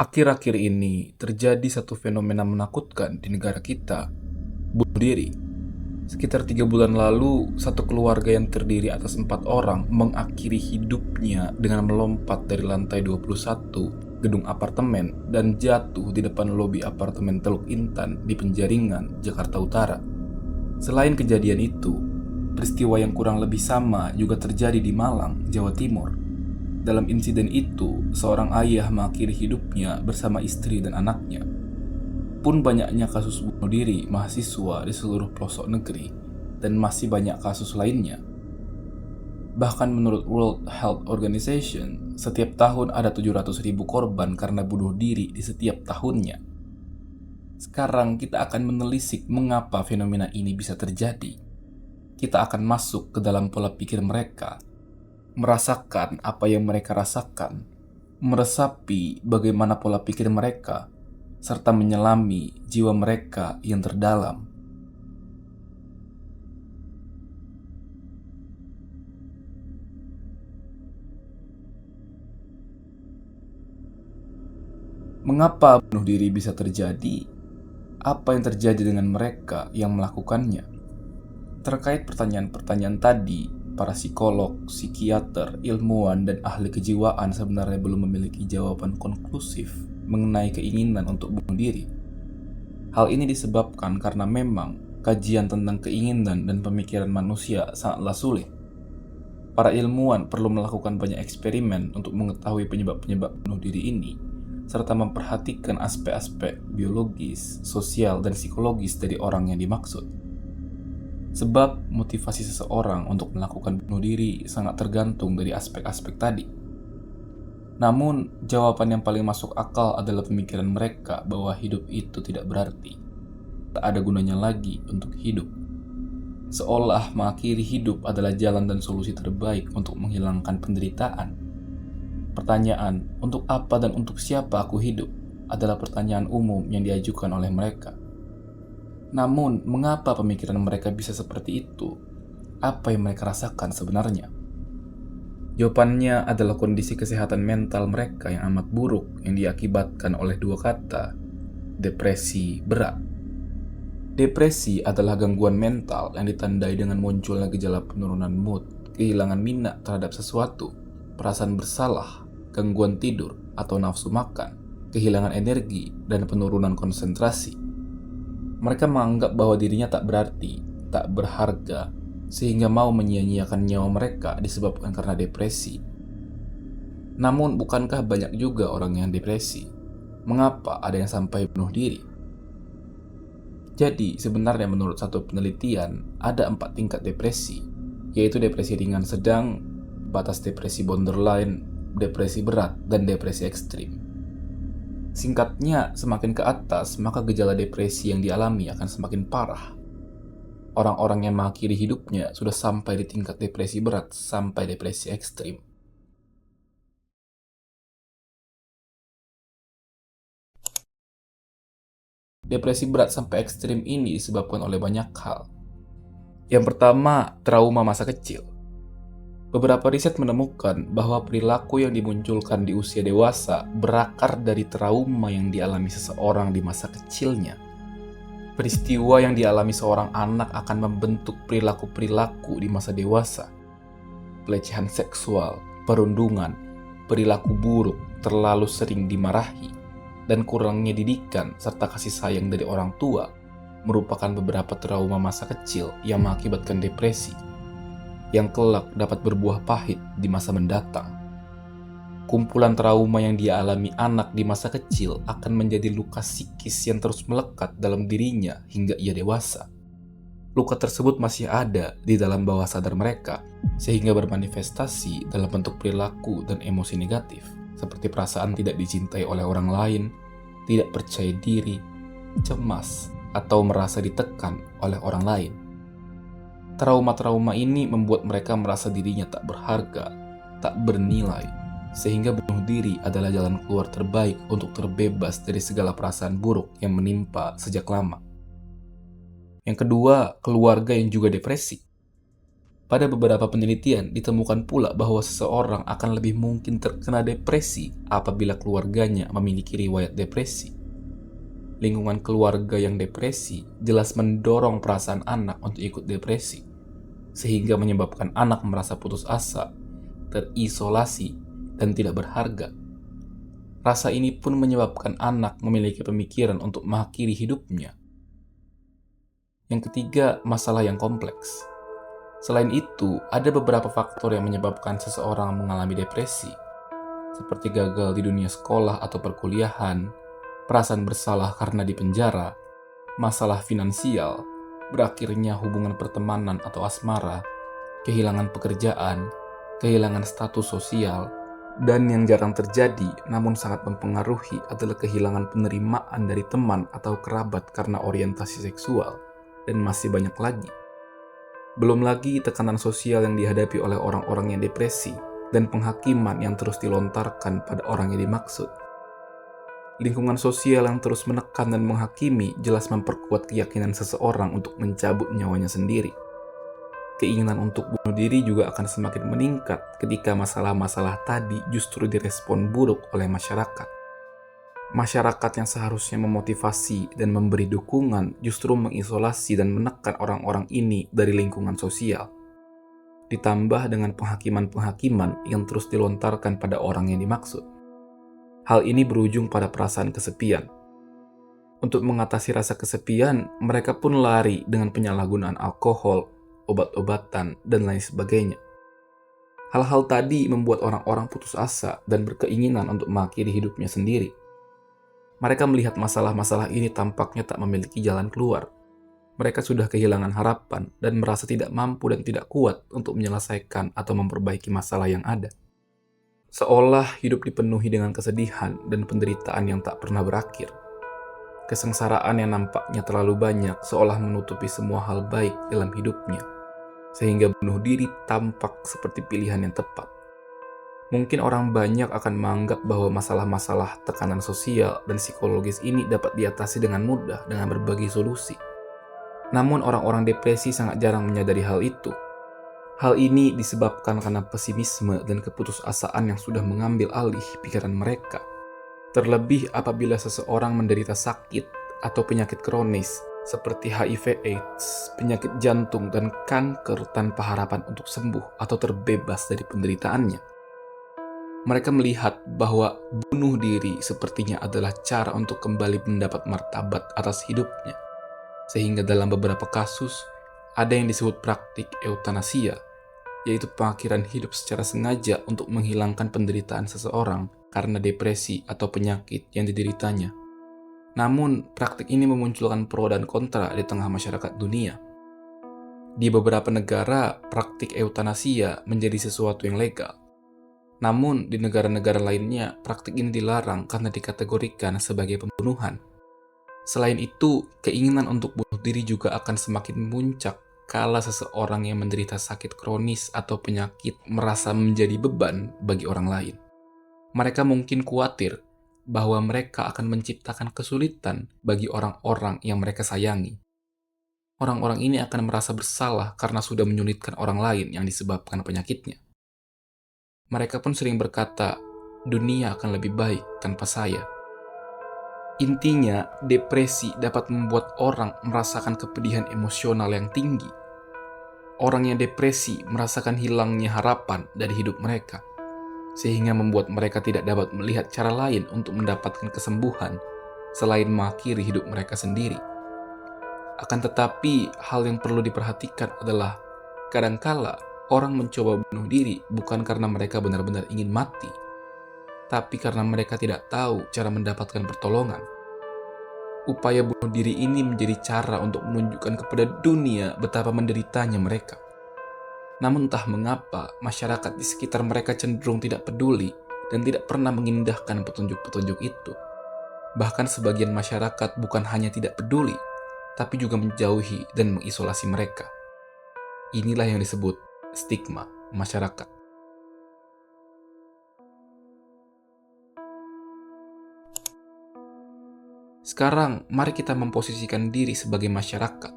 Akhir-akhir ini terjadi satu fenomena menakutkan di negara kita, bunuh diri. Sekitar 3 bulan lalu, satu keluarga yang terdiri atas 4 orang mengakhiri hidupnya dengan melompat dari lantai 21 gedung apartemen dan jatuh di depan lobi apartemen Teluk Intan di Penjaringan, Jakarta Utara. Selain kejadian itu, peristiwa yang kurang lebih sama juga terjadi di Malang, Jawa Timur. Dalam insiden itu, seorang ayah mengakhiri hidupnya bersama istri dan anaknya. Pun banyaknya kasus bunuh diri mahasiswa di seluruh pelosok negeri, dan masih banyak kasus lainnya. Bahkan menurut World Health Organization, setiap tahun ada 700.000 korban karena bunuh diri di setiap tahunnya. Sekarang kita akan menelisik mengapa fenomena ini bisa terjadi. Kita akan masuk ke dalam pola pikir mereka, merasakan apa yang mereka rasakan, meresapi bagaimana pola pikir mereka, serta menyelami jiwa mereka yang terdalam. Mengapa bunuh diri bisa terjadi? Apa yang terjadi dengan mereka yang melakukannya? Terkait pertanyaan-pertanyaan tadi, para psikolog, psikiater, ilmuwan, dan ahli kejiwaan sebenarnya belum memiliki jawaban konklusif mengenai keinginan untuk bunuh diri. Hal ini disebabkan karena memang kajian tentang keinginan dan pemikiran manusia sangatlah sulit. Para ilmuwan perlu melakukan banyak eksperimen untuk mengetahui penyebab-penyebab bunuh diri ini, serta memperhatikan aspek-aspek biologis, sosial, dan psikologis dari orang yang dimaksud. Sebab motivasi seseorang untuk melakukan bunuh diri sangat tergantung dari aspek-aspek tadi. Namun, jawaban yang paling masuk akal adalah pemikiran mereka bahwa hidup itu tidak berarti. Tak ada gunanya lagi untuk hidup. Seolah mengakhiri hidup adalah jalan dan solusi terbaik untuk menghilangkan penderitaan. Pertanyaan, untuk apa dan untuk siapa aku hidup, adalah pertanyaan umum yang diajukan oleh mereka. Namun, mengapa pemikiran mereka bisa seperti itu? Apa yang mereka rasakan sebenarnya? Jawabannya adalah kondisi kesehatan mental mereka yang amat buruk yang diakibatkan oleh dua kata, depresi berat. Depresi adalah gangguan mental yang ditandai dengan munculnya gejala penurunan mood, kehilangan minat terhadap sesuatu, perasaan bersalah, gangguan tidur atau nafsu makan, kehilangan energi, dan penurunan konsentrasi. Mereka menganggap bahwa dirinya tak berarti, tak berharga, sehingga mau menyia-nyiakan nyawa mereka disebabkan karena depresi. Namun, bukankah banyak juga orang yang depresi? Mengapa ada yang sampai bunuh diri? Jadi, sebenarnya menurut satu penelitian, ada 4 tingkat depresi, yaitu depresi ringan sedang, batas depresi borderline, depresi berat, dan depresi ekstrim. Singkatnya, semakin ke atas, maka gejala depresi yang dialami akan semakin parah. Orang-orang yang mengakhiri hidupnya sudah sampai di tingkat depresi berat sampai depresi ekstrim. Depresi berat sampai ekstrim ini disebabkan oleh banyak hal. Yang pertama, trauma masa kecil. Beberapa riset menemukan bahwa perilaku yang dimunculkan di usia dewasa berakar dari trauma yang dialami seseorang di masa kecilnya. Peristiwa yang dialami seorang anak akan membentuk perilaku-perilaku di masa dewasa. Pelecehan seksual, perundungan, perilaku buruk, terlalu sering dimarahi, dan kurangnya didikan serta kasih sayang dari orang tua merupakan beberapa trauma masa kecil yang mengakibatkan depresi, yang kelak dapat berbuah pahit di masa mendatang. Kumpulan trauma yang dialami anak di masa kecil akan menjadi luka psikis yang terus melekat dalam dirinya hingga ia dewasa. Luka tersebut masih ada di dalam bawah sadar mereka, sehingga bermanifestasi dalam bentuk perilaku dan emosi negatif, seperti perasaan tidak dicintai oleh orang lain, tidak percaya diri, cemas, atau merasa ditekan oleh orang lain. Trauma-trauma ini membuat mereka merasa dirinya tak berharga, tak bernilai, sehingga bunuh diri adalah jalan keluar terbaik untuk terbebas dari segala perasaan buruk yang menimpa sejak lama. Yang kedua, keluarga yang juga depresi. Pada beberapa penelitian ditemukan pula bahwa seseorang akan lebih mungkin terkena depresi apabila keluarganya memiliki riwayat depresi. Lingkungan keluarga yang depresi jelas mendorong perasaan anak untuk ikut depresi, sehingga menyebabkan anak merasa putus asa, terisolasi, dan tidak berharga. Rasa ini pun menyebabkan anak memiliki pemikiran untuk mengakhiri hidupnya. Yang ketiga, masalah yang kompleks. Selain itu, ada beberapa faktor yang menyebabkan seseorang mengalami depresi, seperti gagal di dunia sekolah atau perkuliahan, perasaan bersalah karena dipenjara, masalah finansial, berakhirnya hubungan pertemanan atau asmara, kehilangan pekerjaan, kehilangan status sosial, dan yang jarang terjadi namun sangat mempengaruhi adalah kehilangan penerimaan dari teman atau kerabat karena orientasi seksual, dan masih banyak lagi. Belum lagi tekanan sosial yang dihadapi oleh orang-orang yang depresi dan penghakiman yang terus dilontarkan pada orang yang dimaksud. Lingkungan sosial yang terus menekan dan menghakimi jelas memperkuat keyakinan seseorang untuk mencabut nyawanya sendiri. Keinginan untuk bunuh diri juga akan semakin meningkat ketika masalah-masalah tadi justru direspon buruk oleh masyarakat. Masyarakat yang seharusnya memotivasi dan memberi dukungan justru mengisolasi dan menekan orang-orang ini dari lingkungan sosial. Ditambah dengan penghakiman-penghakiman yang terus dilontarkan pada orang yang dimaksud. Hal ini berujung pada perasaan kesepian. Untuk mengatasi rasa kesepian, mereka pun lari dengan penyalahgunaan alkohol, obat-obatan, dan lain sebagainya. Hal-hal tadi membuat orang-orang putus asa dan berkeinginan untuk mengakhiri hidupnya sendiri. Mereka melihat masalah-masalah ini tampaknya tak memiliki jalan keluar. Mereka sudah kehilangan harapan dan merasa tidak mampu dan tidak kuat untuk menyelesaikan atau memperbaiki masalah yang ada. Seolah hidup dipenuhi dengan kesedihan dan penderitaan yang tak pernah berakhir. Kesengsaraan yang nampaknya terlalu banyak seolah menutupi semua hal baik dalam hidupnya, sehingga bunuh diri tampak seperti pilihan yang tepat. Mungkin orang banyak akan menganggap bahwa masalah-masalah tekanan sosial dan psikologis ini dapat diatasi dengan mudah dengan berbagai solusi. Namun orang-orang depresi sangat jarang menyadari hal itu. Hal ini disebabkan karena pesimisme dan keputusasaan yang sudah mengambil alih pikiran mereka. Terlebih apabila seseorang menderita sakit atau penyakit kronis seperti HIV/AIDS, penyakit jantung, dan kanker tanpa harapan untuk sembuh atau terbebas dari penderitaannya. Mereka melihat bahwa bunuh diri sepertinya adalah cara untuk kembali mendapat martabat atas hidupnya. Sehingga dalam beberapa kasus, ada yang disebut praktik eutanasia, yaitu pengakhiran hidup secara sengaja untuk menghilangkan penderitaan seseorang karena depresi atau penyakit yang dideritanya. Namun, praktik ini memunculkan pro dan kontra di tengah masyarakat dunia. Di beberapa negara, praktik eutanasia menjadi sesuatu yang legal. Namun, di negara-negara lainnya, praktik ini dilarang karena dikategorikan sebagai pembunuhan. Selain itu, keinginan untuk bunuh diri juga akan semakin memuncak kala seseorang yang menderita sakit kronis atau penyakit merasa menjadi beban bagi orang lain. Mereka mungkin khawatir bahwa mereka akan menciptakan kesulitan bagi orang-orang yang mereka sayangi. Orang-orang ini akan merasa bersalah karena sudah menyulitkan orang lain yang disebabkan penyakitnya. Mereka pun sering berkata, dunia akan lebih baik tanpa saya. Intinya, depresi dapat membuat orang merasakan kepedihan emosional yang tinggi. Orang yang depresi merasakan hilangnya harapan dari hidup mereka, sehingga membuat mereka tidak dapat melihat cara lain untuk mendapatkan kesembuhan selain mengakhiri hidup mereka sendiri. Akan tetapi, hal yang perlu diperhatikan adalah kadangkala orang mencoba bunuh diri bukan karena mereka benar-benar ingin mati, tapi karena mereka tidak tahu cara mendapatkan pertolongan. Upaya bunuh diri ini menjadi cara untuk menunjukkan kepada dunia betapa menderitanya mereka. Namun entah mengapa, masyarakat di sekitar mereka cenderung tidak peduli dan tidak pernah mengindahkan petunjuk-petunjuk itu. Bahkan sebagian masyarakat bukan hanya tidak peduli, tapi juga menjauhi dan mengisolasi mereka. Inilah yang disebut stigma masyarakat. Sekarang, mari kita memposisikan diri sebagai masyarakat.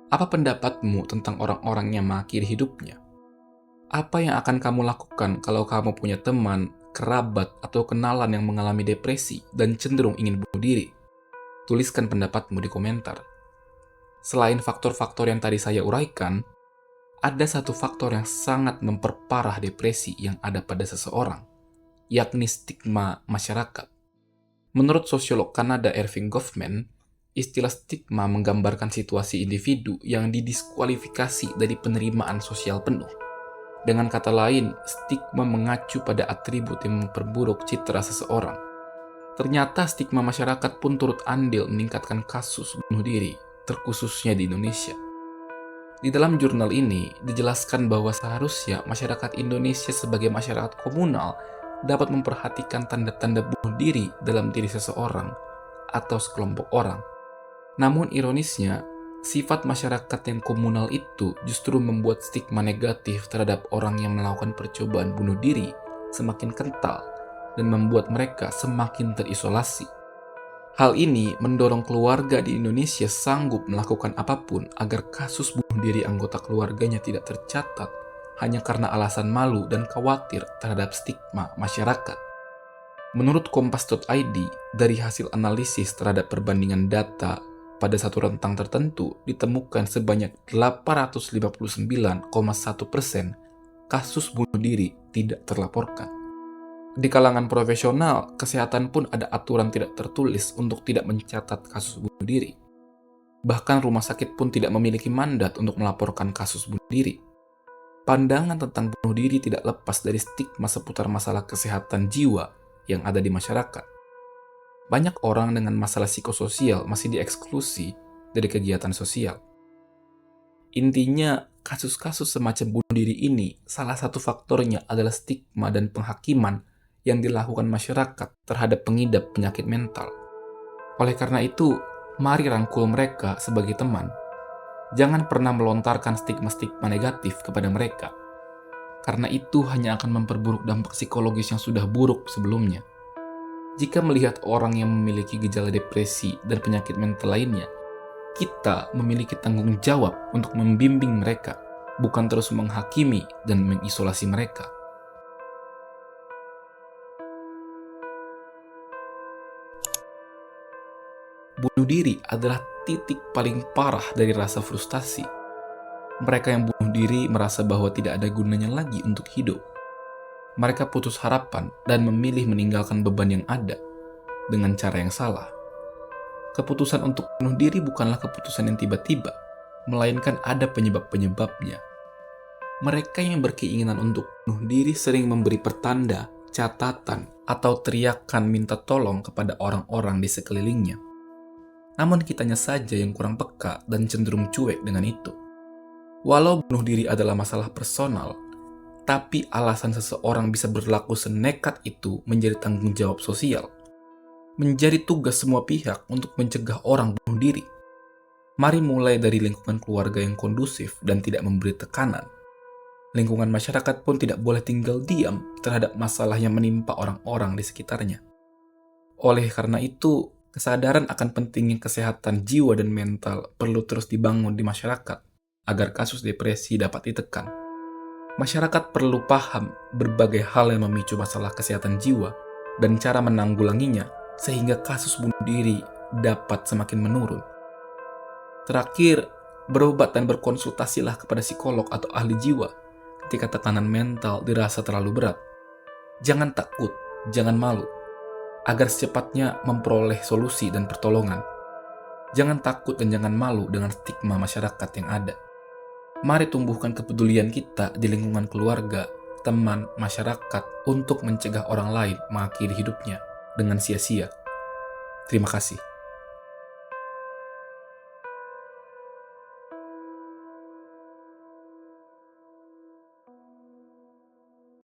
Apa pendapatmu tentang orang-orang yang mengakhiri hidupnya? Apa yang akan kamu lakukan kalau kamu punya teman, kerabat, atau kenalan yang mengalami depresi dan cenderung ingin bunuh diri? Tuliskan pendapatmu di komentar. Selain faktor-faktor yang tadi saya uraikan, ada satu faktor yang sangat memperparah depresi yang ada pada seseorang, yakni stigma masyarakat. Menurut sosiolog Kanada Erving Goffman, istilah stigma menggambarkan situasi individu yang didiskualifikasi dari penerimaan sosial penuh. Dengan kata lain, stigma mengacu pada atribut yang memperburuk citra seseorang. Ternyata stigma masyarakat pun turut andil meningkatkan kasus bunuh diri, terkhususnya di Indonesia. Di dalam jurnal ini dijelaskan bahwa seharusnya masyarakat Indonesia sebagai masyarakat komunal dapat memperhatikan tanda-tanda bunuh diri dalam diri seseorang atau sekelompok orang. Namun ironisnya, sifat masyarakat yang komunal itu justru membuat stigma negatif terhadap orang yang melakukan percobaan bunuh diri semakin kental dan membuat mereka semakin terisolasi. Hal ini mendorong keluarga di Indonesia sanggup melakukan apapun agar kasus bunuh diri anggota keluarganya tidak tercatat hanya karena alasan malu dan khawatir terhadap stigma masyarakat. Menurut Kompas.id, dari hasil analisis terhadap perbandingan data pada satu rentang tertentu ditemukan sebanyak 859,1% kasus bunuh diri tidak terlaporkan. Di kalangan profesional, kesehatan pun ada aturan tidak tertulis untuk tidak mencatat kasus bunuh diri. Bahkan rumah sakit pun tidak memiliki mandat untuk melaporkan kasus bunuh diri. Pandangan tentang bunuh diri tidak lepas dari stigma seputar masalah kesehatan jiwa yang ada di masyarakat. Banyak orang dengan masalah psikososial masih dieksklusi dari kegiatan sosial. Intinya, kasus-kasus semacam bunuh diri ini salah satu faktornya adalah stigma dan penghakiman yang dilakukan masyarakat terhadap pengidap penyakit mental. Oleh karena itu, mari rangkul mereka sebagai teman. Jangan pernah melontarkan stigma-stigma negatif kepada mereka, karena itu hanya akan memperburuk dampak psikologis yang sudah buruk sebelumnya. Jika melihat orang yang memiliki gejala depresi dan penyakit mental lainnya, kita memiliki tanggung jawab untuk membimbing mereka, bukan terus menghakimi dan mengisolasi mereka. Bunuh diri adalah titik paling parah dari rasa frustasi. Mereka yang bunuh diri merasa bahwa tidak ada gunanya lagi untuk hidup. Mereka putus harapan dan memilih meninggalkan beban yang ada dengan cara yang salah. Keputusan untuk bunuh diri bukanlah keputusan yang tiba-tiba, melainkan ada penyebab-penyebabnya. Mereka yang berkeinginan untuk bunuh diri sering memberi pertanda, catatan, atau teriakan minta tolong kepada orang-orang di sekelilingnya. Namun kitanya saja yang kurang peka dan cenderung cuek dengan itu. Walau bunuh diri adalah masalah personal, tapi alasan seseorang bisa berlaku senekat itu menjadi tanggung jawab sosial. Menjadi tugas semua pihak untuk mencegah orang bunuh diri. Mari mulai dari lingkungan keluarga yang kondusif dan tidak memberi tekanan. Lingkungan masyarakat pun tidak boleh tinggal diam terhadap masalah yang menimpa orang-orang di sekitarnya. Oleh karena itu, kesadaran akan pentingnya kesehatan jiwa dan mental perlu terus dibangun di masyarakat agar kasus depresi dapat ditekan. Masyarakat perlu paham berbagai hal yang memicu masalah kesehatan jiwa dan cara menanggulanginya sehingga kasus bunuh diri dapat semakin menurun. Terakhir, berobat dan berkonsultasilah kepada psikolog atau ahli jiwa ketika tekanan mental dirasa terlalu berat. Jangan takut, jangan malu, agar secepatnya memperoleh solusi dan pertolongan. Jangan takut dan jangan malu dengan stigma masyarakat yang ada. Mari tumbuhkan kepedulian kita di lingkungan keluarga, teman, masyarakat untuk mencegah orang lain mengakhiri hidupnya dengan sia-sia. Terima kasih.